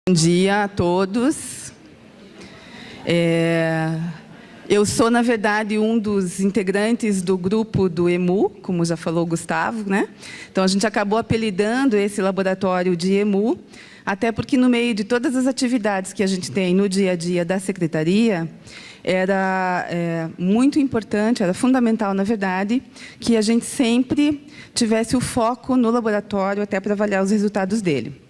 Bom dia a todos. Eu sou, na verdade, um dos integrantes do grupo do EMU, como já falou o Gustavo, né? Então, a gente acabou apelidando esse laboratório de EMU, até porque, no meio de todas as atividades que a gente tem no dia a dia da Secretaria, era muito importante, era fundamental, na verdade, que a gente sempre tivesse o foco no laboratório até para avaliar os resultados dele.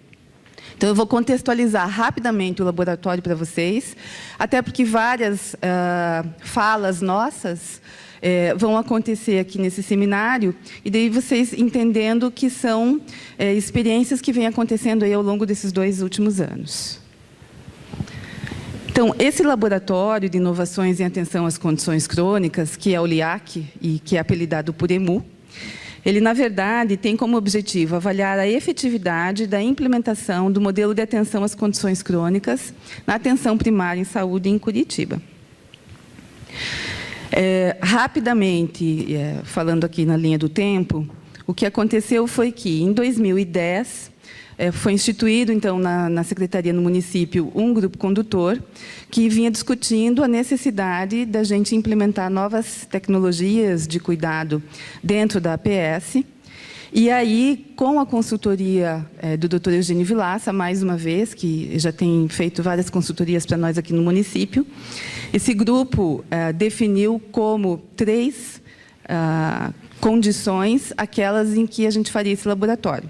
Então, eu vou contextualizar rapidamente o laboratório para vocês, até porque várias falas nossas vão acontecer aqui nesse seminário, e daí vocês entendendo que são experiências que vêm acontecendo aí ao longo desses 2 últimos anos. Então, esse laboratório de inovações em atenção às condições crônicas, que é o LIAC e que é apelidado por EMU, ele, na verdade, tem como objetivo avaliar a efetividade da implementação do modelo de atenção às condições crônicas na atenção primária em saúde em Curitiba. Rapidamente, falando aqui na linha do tempo, o que aconteceu foi que, em 2010, foi instituído, então, na Secretaria, no município, um grupo condutor que vinha discutindo a necessidade da gente implementar novas tecnologias de cuidado dentro da APS. E aí, com a consultoria do Dr. Eugênio Vilaça, mais uma vez, que já tem feito várias consultorias para nós aqui no município, esse grupo definiu como 3 condições aquelas em que a gente faria esse laboratório.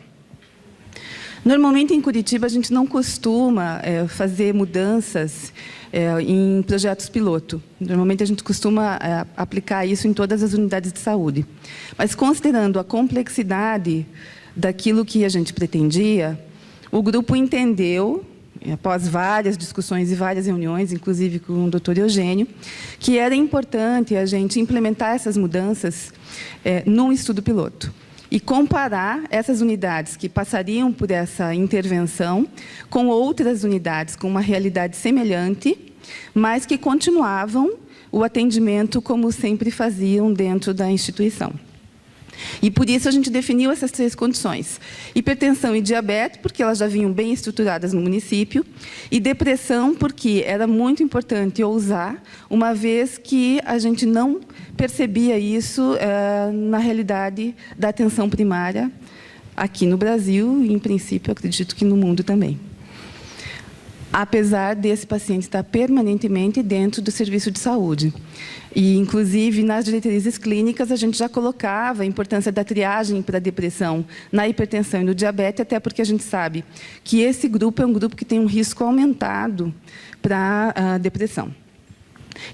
Normalmente, em Curitiba, a gente não costuma fazer mudanças em projetos piloto. Normalmente, a gente costuma aplicar isso em todas as unidades de saúde. Mas, considerando a complexidade daquilo que a gente pretendia, o grupo entendeu, após várias discussões e várias reuniões, inclusive com o Dr. Eugênio, que era importante a gente implementar essas mudanças num estudo piloto e comparar essas unidades que passariam por essa intervenção com outras unidades com uma realidade semelhante, mas que continuavam o atendimento como sempre faziam dentro da instituição. E, por isso, a gente definiu essas 3 condições. Hipertensão e diabetes, porque elas já vinham bem estruturadas no município, e depressão, porque era muito importante ousar, uma vez que a gente não percebia isso na realidade da atenção primária aqui no Brasil e, em princípio, acredito que no mundo também. Apesar desse paciente estar permanentemente dentro do serviço de saúde. E, inclusive, nas diretrizes clínicas, a gente já colocava a importância da triagem para a depressão na hipertensão e no diabetes, até porque a gente sabe que esse grupo é um grupo que tem um risco aumentado para a depressão.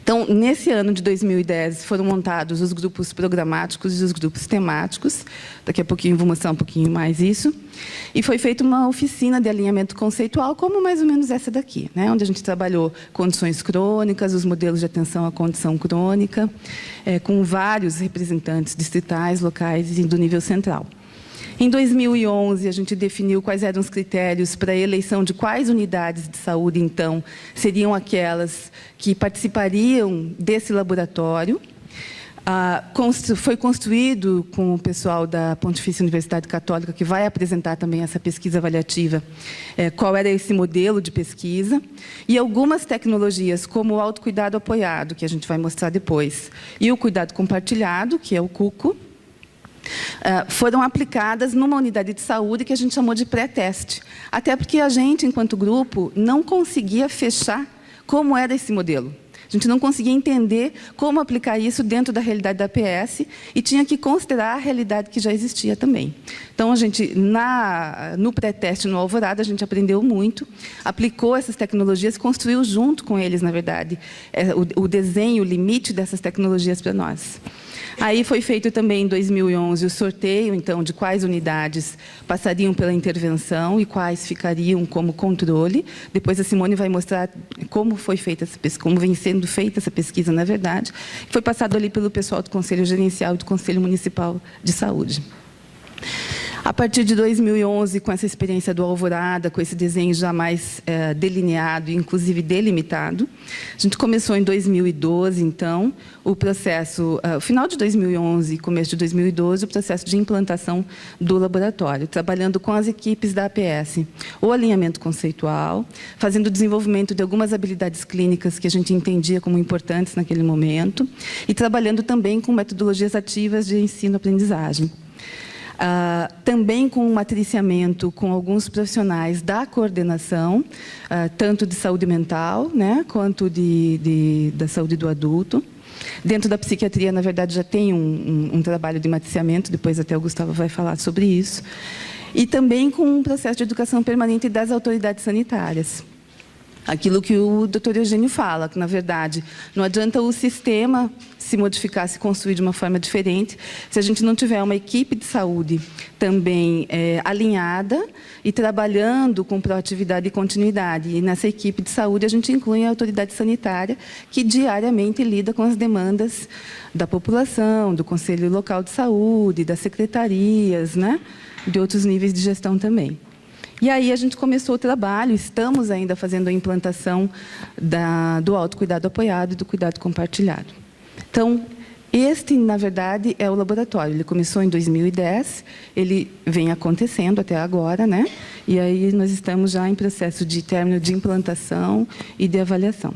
Então, nesse ano de 2010, foram montados os grupos programáticos e os grupos temáticos. Daqui a pouquinho vou mostrar um pouquinho mais isso. E foi feita uma oficina de alinhamento conceitual, como mais ou menos essa daqui, né? Onde a gente trabalhou condições crônicas, os modelos de atenção à condição crônica, com vários representantes distritais, locais e do nível central. Em 2011, a gente definiu quais eram os critérios para a eleição de quais unidades de saúde, então, seriam aquelas que participariam desse laboratório. Foi construído com o pessoal da Pontifícia Universidade Católica, que vai apresentar também essa pesquisa avaliativa, qual era esse modelo de pesquisa, e algumas tecnologias, como o autocuidado apoiado, que a gente vai mostrar depois, e o cuidado compartilhado, que é o CUCO, foram aplicadas numa unidade de saúde que a gente chamou de pré-teste. Até porque a gente, enquanto grupo, não conseguia fechar como era esse modelo. A gente não conseguia entender como aplicar isso dentro da realidade da APS e tinha que considerar a realidade que já existia também. Então, a gente, no pré-teste, no Alvorada, a gente aprendeu muito, aplicou essas tecnologias, construiu junto com eles, na verdade, o desenho, o limite dessas tecnologias para nós. Aí foi feito também, em 2011, o sorteio, então, de quais unidades passariam pela intervenção e quais ficariam como controle. Depois a Simone vai mostrar como foi feita essa pesquisa, como vem sendo feita essa pesquisa, na verdade. Foi passado ali pelo pessoal do Conselho Gerencial e do Conselho Municipal de Saúde. A partir de 2011, com essa experiência do Alvorada, com esse desenho já mais delineado, inclusive delimitado, a gente começou em 2012, então, o processo, final de 2011 e começo de 2012, o processo de implantação do laboratório, trabalhando com as equipes da APS, o alinhamento conceitual, fazendo o desenvolvimento de algumas habilidades clínicas que a gente entendia como importantes naquele momento, e trabalhando também com metodologias ativas de ensino-aprendizagem. Também com um matriciamento com alguns profissionais da coordenação, tanto de saúde mental, né, quanto da saúde do adulto. Dentro da psiquiatria, na verdade, já tem um trabalho de matriciamento, depois até o Gustavo vai falar sobre isso. E também com um processo de educação permanente das autoridades sanitárias. Aquilo que o Dr. Eugênio fala, que, na verdade, não adianta o sistema se modificar, se construir de uma forma diferente, se a gente não tiver uma equipe de saúde também alinhada e trabalhando com proatividade e continuidade. E nessa equipe de saúde a gente inclui a autoridade sanitária, que diariamente lida com as demandas da população, do Conselho Local de Saúde, das secretarias, né, de outros níveis de gestão também. E aí a gente começou o trabalho, estamos ainda fazendo a implantação do autocuidado apoiado e do cuidado compartilhado. Então, este, na verdade, é o laboratório. Ele começou em 2010, ele vem acontecendo até agora, né? E aí nós estamos já em processo de término de implantação e de avaliação.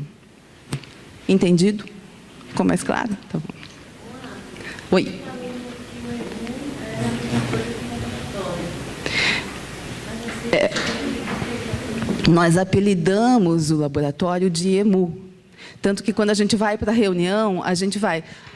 Entendido? Ficou mais claro? Tá bom. Oi. Nós apelidamos o laboratório de EMU. Tanto que, quando a gente vai para a reunião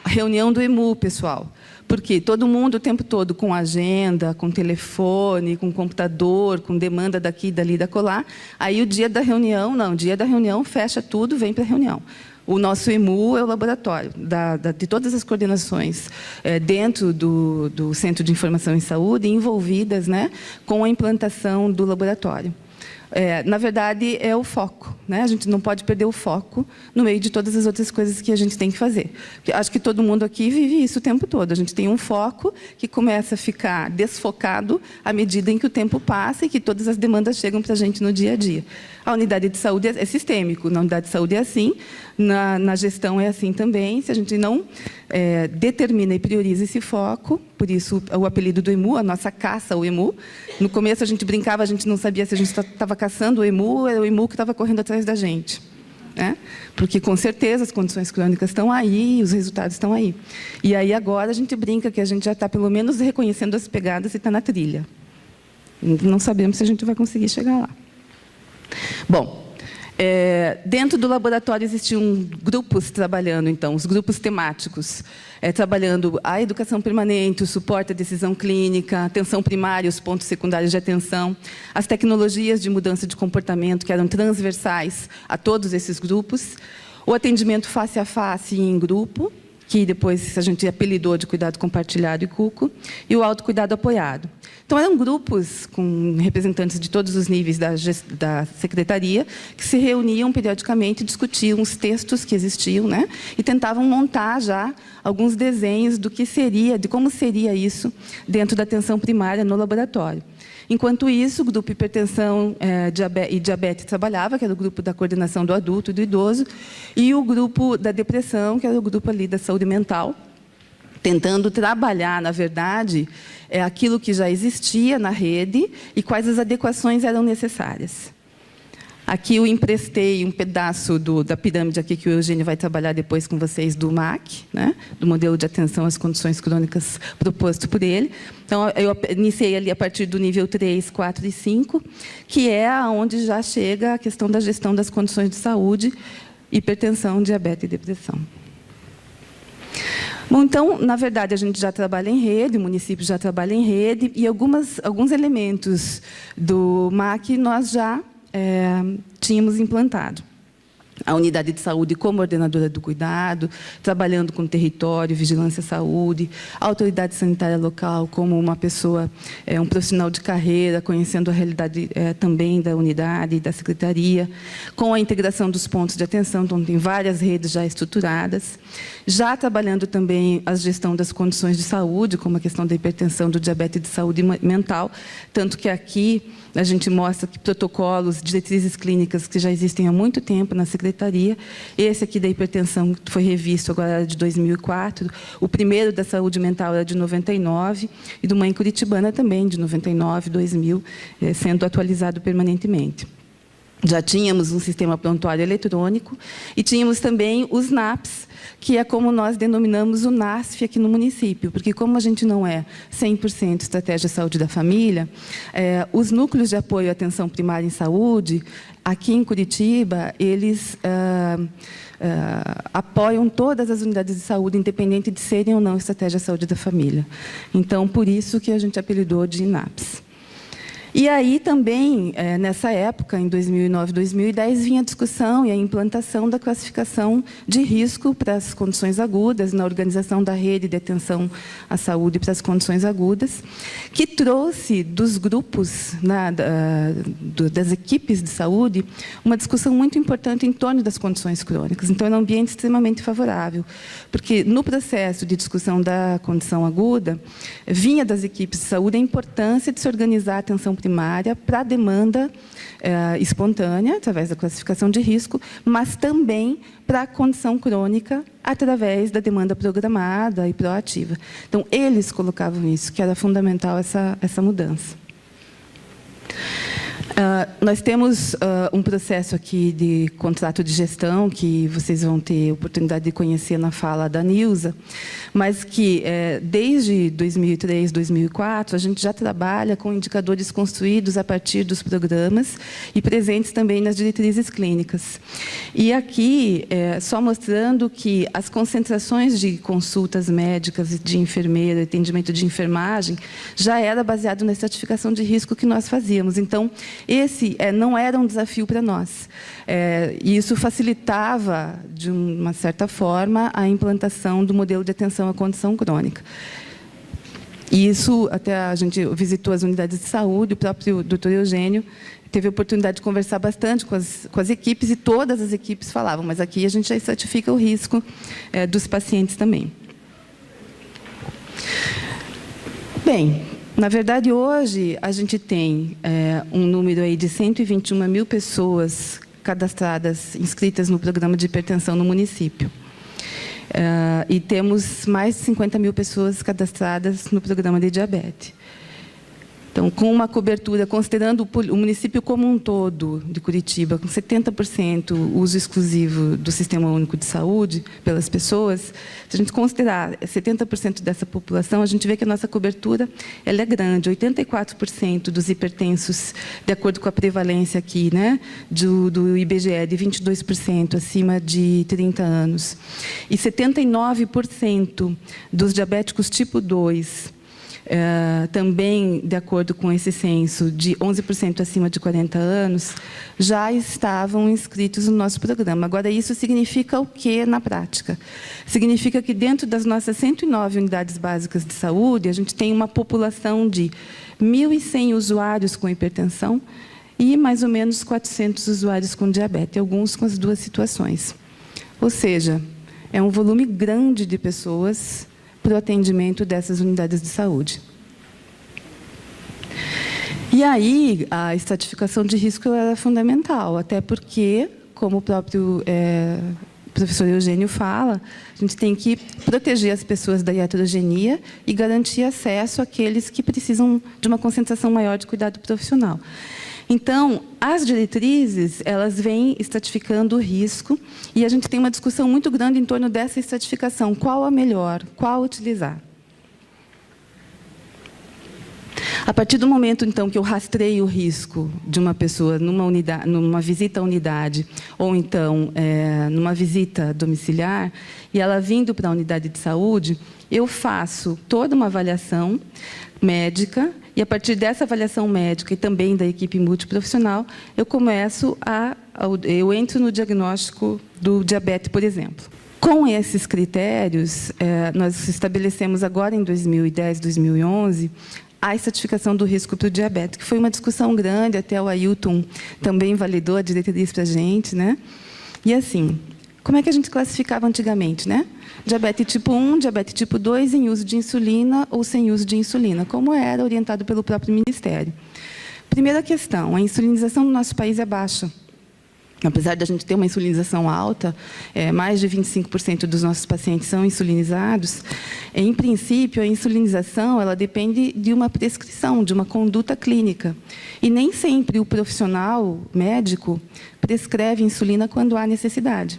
reunião do EMU, pessoal. Porque todo mundo, o tempo todo, com agenda, com telefone, com computador, com demanda daqui, dali, da colar. Aí, o dia da reunião, não. O dia da reunião, fecha tudo, vem para a reunião. O nosso EMU é o laboratório de todas as coordenações dentro do Centro de Informação em Saúde, envolvidas, né, com a implantação do laboratório. Na verdade, é o foco, né? A gente não pode perder o foco no meio de todas as outras coisas que a gente tem que fazer. Porque acho que todo mundo aqui vive isso o tempo todo. A gente tem um foco que começa a ficar desfocado à medida em que o tempo passa e que todas as demandas chegam para a gente no dia a dia. A unidade de saúde é sistêmico. Na unidade de saúde é assim, na gestão é assim também. Se a gente não determina e prioriza esse foco, por isso o apelido do EMU, a nossa caça ao EMU. No começo a gente brincava, a gente não sabia se a gente estava caçando o EMU, era o EMU que estava correndo atrás da gente. Né? Porque, com certeza, as condições crônicas estão aí, os resultados estão aí. E aí, agora, a gente brinca que a gente já está, pelo menos, reconhecendo as pegadas e está na trilha. Não sabemos se a gente vai conseguir chegar lá. Bom, dentro do laboratório existiam grupos trabalhando, então, os grupos temáticos, trabalhando a educação permanente, o suporte à decisão clínica, a atenção primária, os pontos secundários de atenção, as tecnologias de mudança de comportamento, que eram transversais a todos esses grupos, o atendimento face a face e em grupo, que depois a gente apelidou de cuidado compartilhado e CUCO, e o autocuidado apoiado. Então, eram grupos com representantes de todos os níveis da secretaria, que se reuniam periodicamente, discutiam os textos que existiam, né, e tentavam montar já alguns desenhos do que seria, de como seria isso dentro da atenção primária no laboratório. Enquanto isso, o grupo hipertensão e diabetes trabalhava, que era o grupo da coordenação do adulto e do idoso, e o grupo da depressão, que era o grupo ali da saúde mental, tentando trabalhar, na verdade, aquilo que já existia na rede e quais as adequações eram necessárias. Aqui eu emprestei um pedaço da pirâmide aqui que o Eugênio vai trabalhar depois com vocês, do MAC, né? Do modelo de atenção às condições crônicas proposto por ele. Então, eu iniciei ali a partir do nível 3, 4 e 5, que é onde já chega a questão da gestão das condições de saúde, hipertensão, diabetes e depressão. Bom, então, na verdade, a gente já trabalha em rede, o município já trabalha em rede, e alguns elementos do MAC nós já tínhamos implantado. a unidade de saúde como ordenadora do cuidado, trabalhando com território, vigilância à saúde, a autoridade sanitária local como uma pessoa, um profissional de carreira, conhecendo a realidade também da unidade e da secretaria, com a integração dos pontos de atenção, então tem várias redes já estruturadas, já trabalhando também a gestão das condições de saúde, como a questão da hipertensão, do diabetes e de saúde mental, tanto que aqui a gente mostra que protocolos, diretrizes clínicas que já existem há muito tempo na secretaria. Esse aqui da hipertensão que foi revisto agora de 2004. O primeiro da saúde mental era de 99 e do Mãe Curitibana também de 99, 2000, sendo atualizado permanentemente. Já tínhamos um sistema prontuário eletrônico e tínhamos também os NAPs, que é como nós denominamos o NASF aqui no município, porque como a gente não é 100% estratégia de saúde da família, os núcleos de apoio à atenção primária em saúde, aqui em Curitiba, eles apoiam todas as unidades de saúde, independente de serem ou não estratégia de saúde da família. Então, por isso que a gente apelidou de NAPs. E aí também, nessa época, em 2009, 2010, vinha a discussão e a implantação da classificação de risco para as condições agudas, na organização da rede de atenção à saúde para as condições agudas, que trouxe dos grupos, das equipes de saúde, uma discussão muito importante em torno das condições crônicas. Então, era um ambiente extremamente favorável, porque no processo de discussão da condição aguda, vinha das equipes de saúde a importância de se organizar a atenção primária para a demanda espontânea, através da classificação de risco, mas também para a condição crônica, através da demanda programada e proativa. Então, eles colocavam isso, que era fundamental essa mudança. Nós temos um processo aqui de contrato de gestão, que vocês vão ter oportunidade de conhecer na fala da Nilza, mas que, desde 2003, 2004, a gente já trabalha com indicadores construídos a partir dos programas e presentes também nas diretrizes clínicas. E aqui, só mostrando que as concentrações de consultas médicas, de enfermeira, atendimento de enfermagem, já era baseado na estratificação de risco que nós fazíamos. Então, esse não era um desafio para nós. E isso facilitava, de uma certa forma, a implantação do modelo de atenção à condição crônica. E isso, até a gente visitou as unidades de saúde, o próprio doutor Eugênio teve a oportunidade de conversar bastante com as equipes, e todas as equipes falavam, mas aqui a gente já estratifica o risco dos pacientes também. Bem, na verdade, hoje, a gente tem um número aí de 121 mil pessoas cadastradas, inscritas no programa de hipertensão no município. E temos mais de 50 mil pessoas cadastradas no programa de diabetes. Então, com uma cobertura, considerando o município como um todo de Curitiba, com 70% uso exclusivo do Sistema Único de Saúde pelas pessoas, se a gente considerar 70% dessa população, a gente vê que a nossa cobertura ela é grande. 84% dos hipertensos, de acordo com a prevalência aqui, né, do IBGE, de 22% acima de 30 anos. E 79% dos diabéticos tipo 2, também, de acordo com esse censo, de 11% acima de 40 anos, já estavam inscritos no nosso programa. Agora, isso significa o quê na prática? Significa que, dentro das nossas 109 unidades básicas de saúde, a gente tem uma população de 1.100 usuários com hipertensão e, mais ou menos, 400 usuários com diabetes, alguns com as duas situações. Ou seja, é um volume grande de pessoas para o atendimento dessas unidades de saúde. E aí, a estratificação de risco era fundamental, até porque, como o próprio professor Eugênio fala, a gente tem que proteger as pessoas da heterogenia e garantir acesso àqueles que precisam de uma concentração maior de cuidado profissional. Então, as diretrizes, elas vêm estratificando o risco, e a gente tem uma discussão muito grande em torno dessa estratificação. Qual a melhor? Qual utilizar? A partir do momento, então, que eu rastreio o risco de uma pessoa numa visita à unidade, ou então numa visita domiciliar, e ela vindo para a unidade de saúde, eu faço toda uma avaliação médica, e a partir dessa avaliação médica e também da equipe multiprofissional, eu entro no diagnóstico do diabetes, por exemplo. Com esses critérios, nós estabelecemos agora em 2010, 2011, a estratificação do risco para o diabetes, que foi uma discussão grande, até o Ailton também validou a diretriz para a gente, né? E assim, como é que a gente classificava antigamente, né? Diabetes tipo 1, diabetes tipo 2 em uso de insulina ou sem uso de insulina, como era orientado pelo próprio Ministério. Primeira questão, a insulinização no nosso país é baixa. Apesar de a gente ter uma insulinização alta, mais de 25% dos nossos pacientes são insulinizados, em princípio, a insulinização ela depende de uma prescrição, de uma conduta clínica. E nem sempre o profissional médico prescreve insulina quando há necessidade.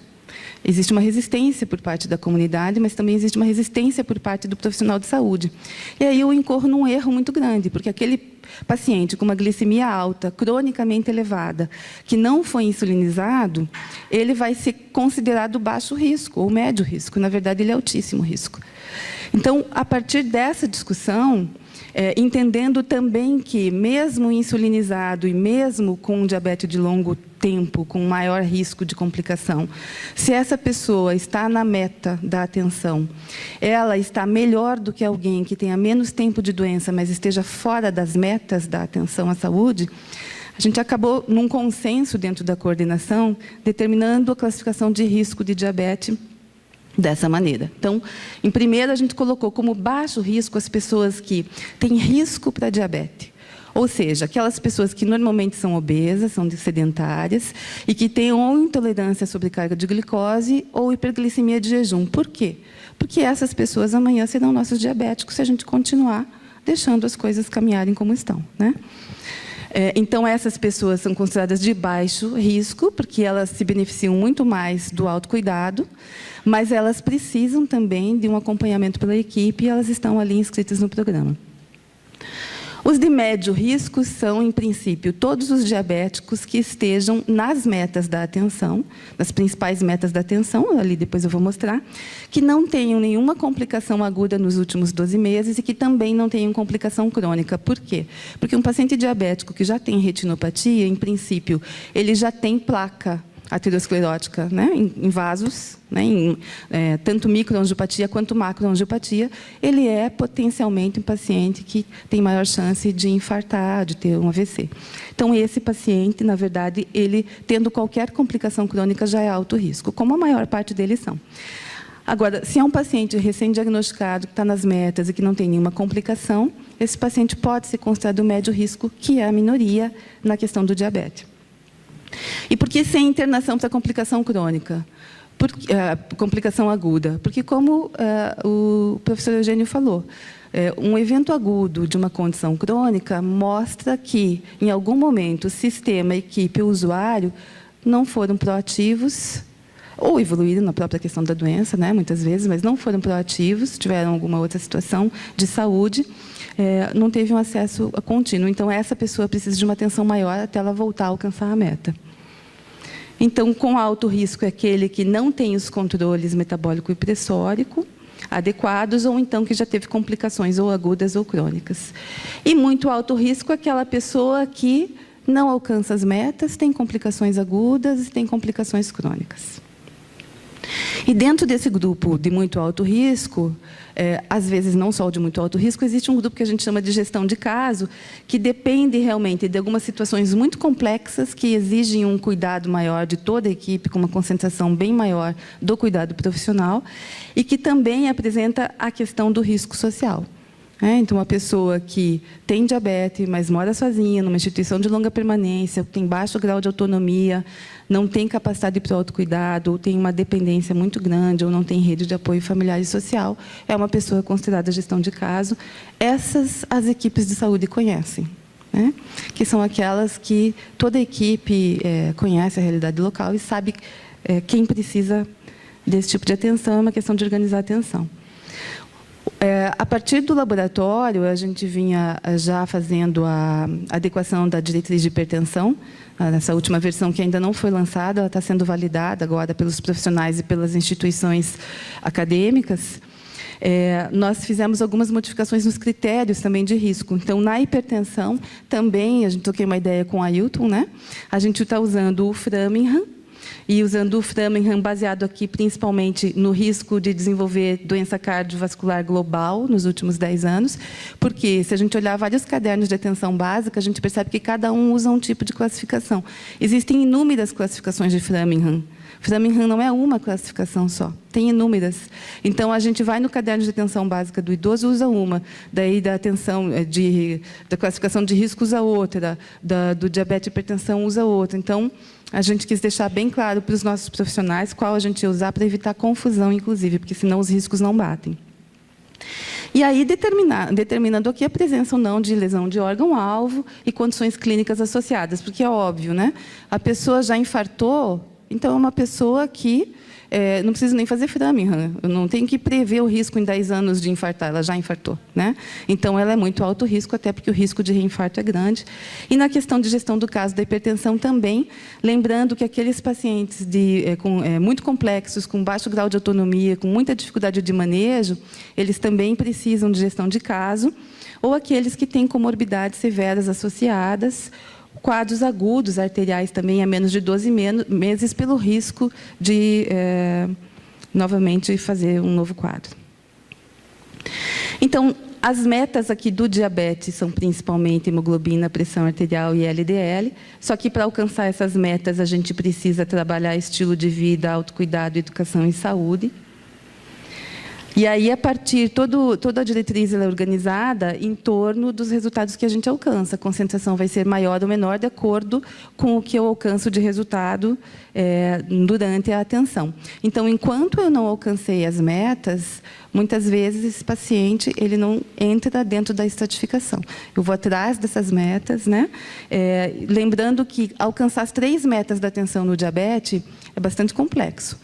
Existe uma resistência por parte da comunidade, mas também existe uma resistência por parte do profissional de saúde. E aí eu incorro num erro muito grande, porque aquele paciente com uma glicemia alta, cronicamente elevada, que não foi insulinizado, ele vai ser considerado baixo risco ou médio risco. Na verdade, ele é altíssimo risco. Então, a partir dessa discussão, entendendo também que, mesmo insulinizado e mesmo com um diabetes de longo tempo, com maior risco de complicação, se essa pessoa está na meta da atenção, ela está melhor do que alguém que tenha menos tempo de doença, mas esteja fora das metas da atenção à saúde, a gente acabou, num consenso dentro da coordenação, determinando a classificação de risco de diabetes dessa maneira. Então, em primeiro, a gente colocou como baixo risco as pessoas que têm risco para diabetes. Ou seja, aquelas pessoas que normalmente são obesas, são sedentárias, e que têm ou intolerância à sobrecarga de glicose ou hiperglicemia de jejum. Por quê? Porque essas pessoas amanhã serão nossos diabéticos se a gente continuar deixando as coisas caminharem como estão, né? Então, essas pessoas são consideradas de baixo risco, porque elas se beneficiam muito mais do autocuidado, mas elas precisam também de um acompanhamento pela equipe e elas estão ali inscritas no programa. Os de médio risco são, em princípio, todos os diabéticos que estejam nas metas da atenção, nas principais metas da atenção, ali depois eu vou mostrar, que não tenham nenhuma complicação aguda nos últimos 12 meses e que também não tenham complicação crônica. Por quê? Porque um paciente diabético que já tem retinopatia, em princípio, ele já tem placa aterosclerótica, né, em vasos, né, tanto microangiopatia quanto macroangiopatia, ele é potencialmente um paciente que tem maior chance de infartar, de ter um AVC. Então, esse paciente, na verdade, ele tendo qualquer complicação crônica já é alto risco, como a maior parte deles são. Agora, se é um paciente recém-diagnosticado, que está nas metas e que não tem nenhuma complicação, esse paciente pode ser considerado médio risco, que é a minoria na questão do diabetes. E por que sem internação para complicação crônica? Complicação aguda? Porque, como o professor Eugênio falou, um evento agudo de uma condição crônica mostra que, em algum momento, o sistema, a equipe, o usuário não foram proativos, ou evoluíram na própria questão da doença, né, muitas vezes, mas não foram proativos, tiveram alguma outra situação de saúde, não teve um acesso contínuo. Então, essa pessoa precisa de uma atenção maior até ela voltar a alcançar a meta. Então, com alto risco é aquele que não tem os controles metabólico e pressórico adequados, ou então que já teve complicações ou agudas ou crônicas. E muito alto risco é aquela pessoa que não alcança as metas, tem complicações agudas e tem complicações crônicas. E dentro desse grupo de muito alto risco, às vezes não só de muito alto risco, existe um grupo que a gente chama de gestão de caso, que depende realmente de algumas situações muito complexas que exigem um cuidado maior de toda a equipe, com uma concentração bem maior do cuidado profissional, e que também apresenta a questão do risco social. Então, uma pessoa que tem diabetes, mas mora sozinha, numa instituição de longa permanência, tem baixo grau de autonomia, não tem capacidade para o autocuidado, ou tem uma dependência muito grande, ou não tem rede de apoio familiar e social, é uma pessoa considerada gestão de caso. Essas as equipes de saúde conhecem, né? Que são aquelas que toda a equipe conhece a realidade local e sabe quem precisa desse tipo de atenção, é uma questão de organizar a atenção. A A partir do laboratório, a gente vinha já fazendo a adequação da diretriz de hipertensão. Nessa última versão, que ainda não foi lançada, ela está sendo validada agora pelos profissionais e pelas instituições acadêmicas. Nós fizemos algumas modificações nos critérios também de risco. Então, na hipertensão, também, a gente troquei uma ideia com a Ailton, né? A gente está usando o Framingham, e usando o Framingham baseado aqui principalmente no risco de desenvolver doença cardiovascular global nos últimos 10 anos, porque se a gente olhar vários cadernos de atenção básica, a gente percebe que cada um usa um tipo de classificação. Existem inúmeras classificações de Framingham. Framingham não é uma classificação só, tem inúmeras. Então, a gente vai no caderno de atenção básica do idoso, usa uma. Daí, da classificação de risco, usa outra. Do diabetes e hipertensão, usa outra. Então, a gente quis deixar bem claro para os nossos profissionais qual a gente ia usar para evitar confusão, inclusive, porque senão os riscos não batem. E aí, determinando aqui a presença ou não de lesão de órgão-alvo e condições clínicas associadas, porque é óbvio, né? A pessoa já infartou, então é uma pessoa que não precisa nem fazer Framingham. Eu não tenho que prever o risco em 10 anos de infartar, ela já infartou, né? Então, ela é muito alto risco, até porque o risco de reinfarto é grande. E na questão de gestão do caso da hipertensão também, lembrando que aqueles pacientes muito complexos, com baixo grau de autonomia, com muita dificuldade de manejo, eles também precisam de gestão de caso, ou aqueles que têm comorbidades severas associadas, quadros agudos arteriais também a menos de 12 meses, pelo risco de, novamente, fazer um novo quadro. Então, as metas aqui do diabetes são principalmente hemoglobina, pressão arterial e LDL, só que para alcançar essas metas a gente precisa trabalhar estilo de vida, autocuidado, educação e saúde. E aí, a partir, toda a diretriz ela é organizada em torno dos resultados que a gente alcança. A concentração vai ser maior ou menor de acordo com o que eu alcanço de resultado durante a atenção. Então, enquanto eu não alcancei as metas, muitas vezes esse paciente ele não entra dentro da estratificação. Eu vou atrás dessas metas, né? Lembrando que alcançar as 3 metas da atenção no diabetes é bastante complexo.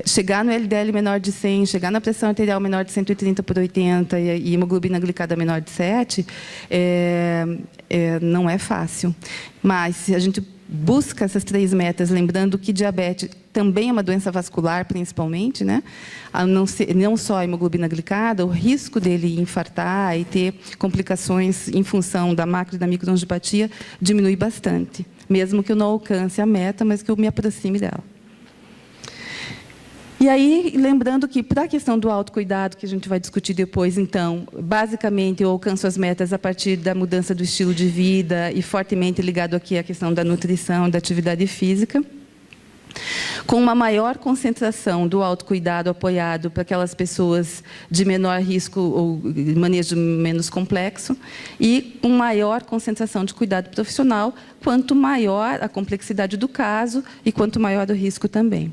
Chegar no LDL menor de 100, chegar na pressão arterial menor de 130/80 e hemoglobina glicada menor de 7, não é fácil. Mas, se a gente busca essas 3 metas, lembrando que diabetes também é uma doença vascular, principalmente, né? Não só a hemoglobina glicada, o risco dele infartar e ter complicações em função da macro e da microangiopatia diminui bastante, mesmo que eu não alcance a meta, mas que eu me aproxime dela. E aí, lembrando que, para a questão do autocuidado, que a gente vai discutir depois, então, basicamente, eu alcanço as metas a partir da mudança do estilo de vida e fortemente ligado aqui à questão da nutrição, da atividade física, com uma maior concentração do autocuidado apoiado para aquelas pessoas de menor risco ou manejo menos complexo e com maior concentração de cuidado profissional, quanto maior a complexidade do caso e quanto maior o risco também.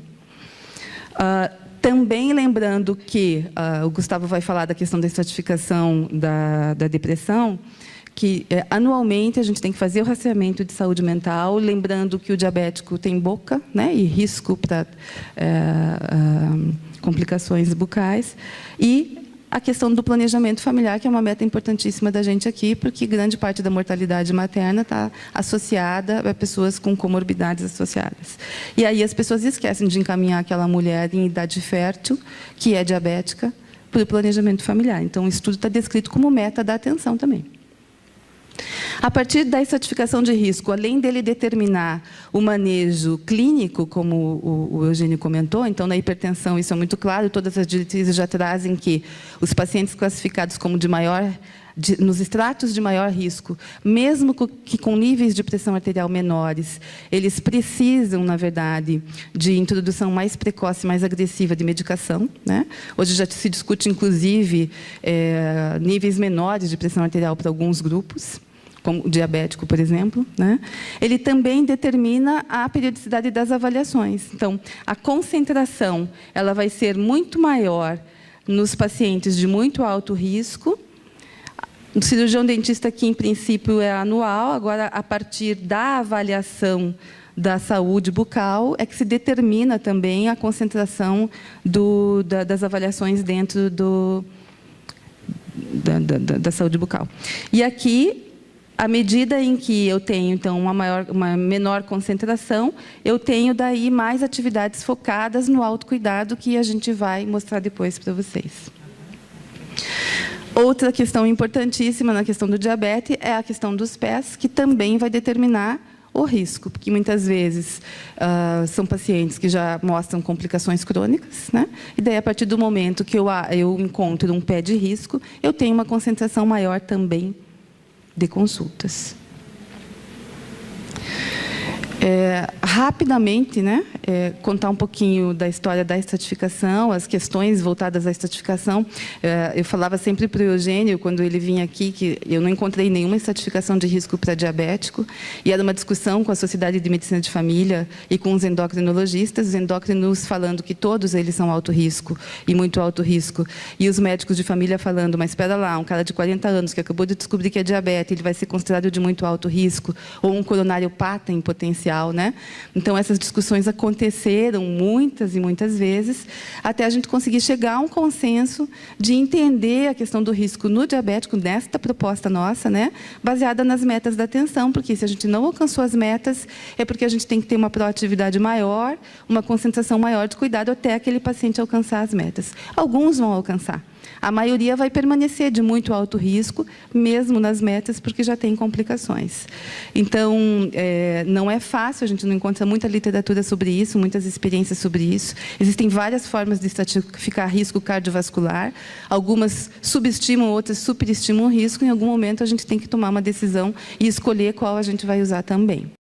Também lembrando que o Gustavo vai falar da questão da estratificação da depressão, que anualmente a gente tem que fazer o rastreamento de saúde mental, lembrando que o diabético tem boca, né, e risco para complicações bucais, e a questão do planejamento familiar, que é uma meta importantíssima da gente aqui, porque grande parte da mortalidade materna está associada a pessoas com comorbidades associadas. E aí as pessoas esquecem de encaminhar aquela mulher em idade fértil, que é diabética, para o planejamento familiar. Então, o estudo está descrito como meta da atenção também. A partir da estratificação de risco, além dele determinar o manejo clínico, como o Eugênio comentou, então, na hipertensão isso é muito claro, todas as diretrizes já trazem que os pacientes classificados como nos estratos de maior risco, mesmo que com níveis de pressão arterial menores, eles precisam, na verdade, de introdução mais precoce, mais agressiva de medicação, né? Hoje já se discute, inclusive, níveis menores de pressão arterial para alguns grupos, como o diabético, por exemplo, né? Ele também determina a periodicidade das avaliações. Então, a concentração ela vai ser muito maior nos pacientes de muito alto risco. O cirurgião dentista aqui, em princípio, é anual. Agora, a partir da avaliação da saúde bucal, é que se determina também a concentração das avaliações dentro da saúde bucal. E aqui, à medida em que eu tenho, então, uma menor concentração, eu tenho, daí, mais atividades focadas no autocuidado, que a gente vai mostrar depois para vocês. Outra questão importantíssima na questão do diabetes é a questão dos pés, que também vai determinar o risco, porque muitas vezes são pacientes que já mostram complicações crônicas, né? E daí, a partir do momento que eu encontro um pé de risco, eu tenho uma concentração maior também de consultas. Rapidamente, né, contar um pouquinho da história da estratificação, as questões voltadas à estratificação. Eu falava sempre para o Eugênio, quando ele vinha aqui, que eu não encontrei nenhuma estratificação de risco para diabético, e era uma discussão com a Sociedade de Medicina de Família e com os endocrinologistas, os endócrinos falando que todos eles são alto risco, e muito alto risco, e os médicos de família falando, mas espera lá, um cara de 40 anos que acabou de descobrir que é diabetes, ele vai ser considerado de muito alto risco, ou um coronariopata em potencial, né? Então, essas discussões aconteceram muitas e muitas vezes, até a gente conseguir chegar a um consenso de entender a questão do risco no diabético, nesta proposta nossa, né, baseada nas metas da atenção, porque se a gente não alcançou as metas, é porque a gente tem que ter uma proatividade maior, uma concentração maior de cuidado até aquele paciente alcançar as metas. Alguns vão alcançar. A maioria vai permanecer de muito alto risco, mesmo nas metas, porque já tem complicações. Então, não é fácil, a gente não encontra muita literatura sobre isso, muitas experiências sobre isso. Existem várias formas de estratificar risco cardiovascular. Algumas subestimam, outras superestimam o risco. Em algum momento, a gente tem que tomar uma decisão e escolher qual a gente vai usar também.